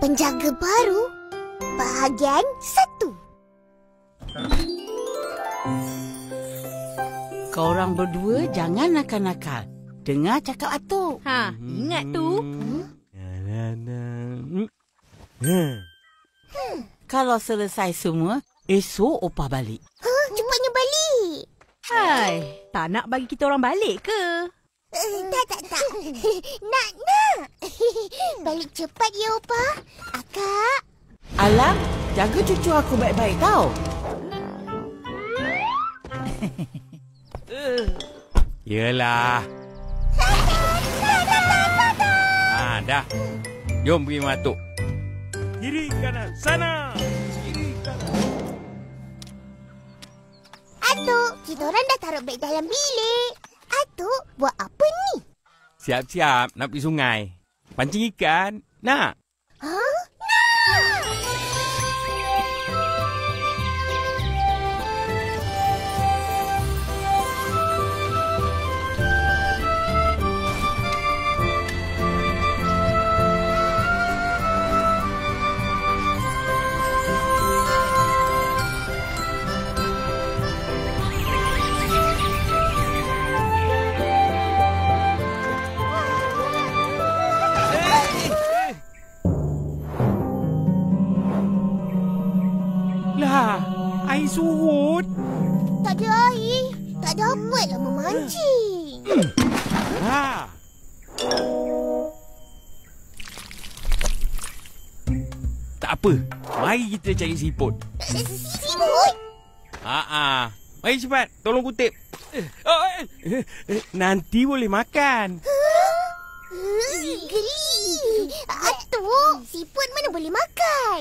Penjaga baru, bahagian 1. Korang berdua jangan nakal-nakal. Dengar cakap Atuk. Ingat tu. Kalau selesai semua, esok Opah balik. Cepatnya balik. Hai, tak nak bagi kita orang balik ke? Tak. Nak. Balik cepat ya, Opah. Akak. Alam, jaga cucu aku baik-baik tau. Yelah. Dah. Jom pergi rumah Atuk. Kiri kanan sana. Kiri kanan. Atuk, kita orang dah taruh beg dalam bilik. Atuk, buat apa ni? Siap-siap nak pergi sungai. Pancing ikan. Nak? Nak! Air surut. Tak ada air. Tak dapatlah memancing. Tak apa. Mari kita cari siput. Siput? Mari cepat. Tolong kutip. Nanti boleh makan. Geli. Atuk, siput mana boleh makan?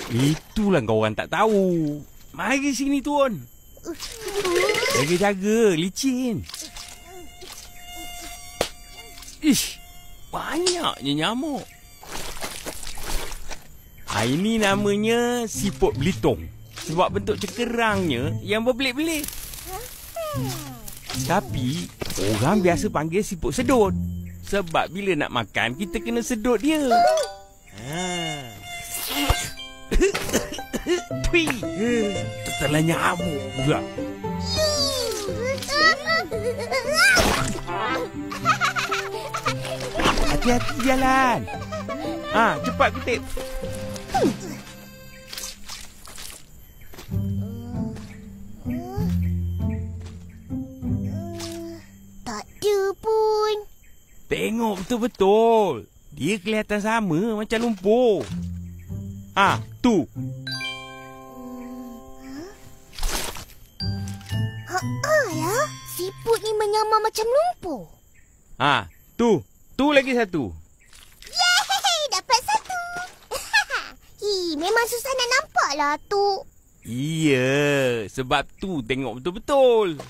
Itulah kau orang tak tahu. Mari sini tuan. Jaga-jaga, licin. Ish, banyaknya nyamuk. Ini namanya siput belitung. Sebab bentuk cekerangnya yang berbelit-belit. Tapi, orang biasa panggil siput sedut. Sebab bila nak makan, kita kena sedut dia. Pui, tertelan nyamuk pula. Hati-hati jalan. Cepat kutip. Tak ada pun. Tengok betul-betul. Dia kelihatan sama macam lumpur. Tu. Lah, siput ni menyamar macam lumpur. Tu lagi satu. Yeay, dapat satu. Memang susah nak nampak lah, Atuk. Iya, sebab tu tengok betul-betul.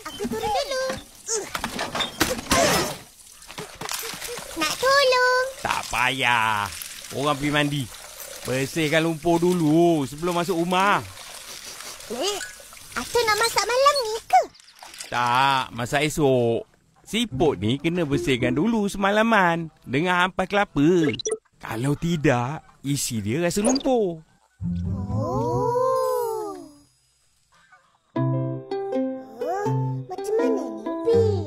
Aku turun dulu. Nak tolong? Tak payah. Orang pergi mandi. Bersihkan lumpur dulu sebelum masuk rumah. Atuk nak masak malam ni ke? Tak, masak esok. Siput ni kena bersihkan dulu semalaman dengan ampas kelapa. Kalau tidak, isi dia rasa lumpur. Macam mana ni, Pin?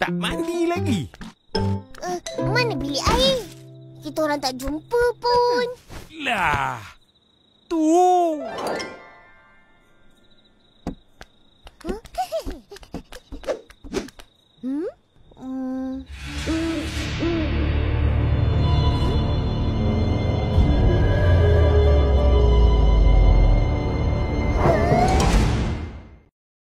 Tak mandi lagi. Mana bilik air? Kita orang tak jumpa pun. Lah, tu.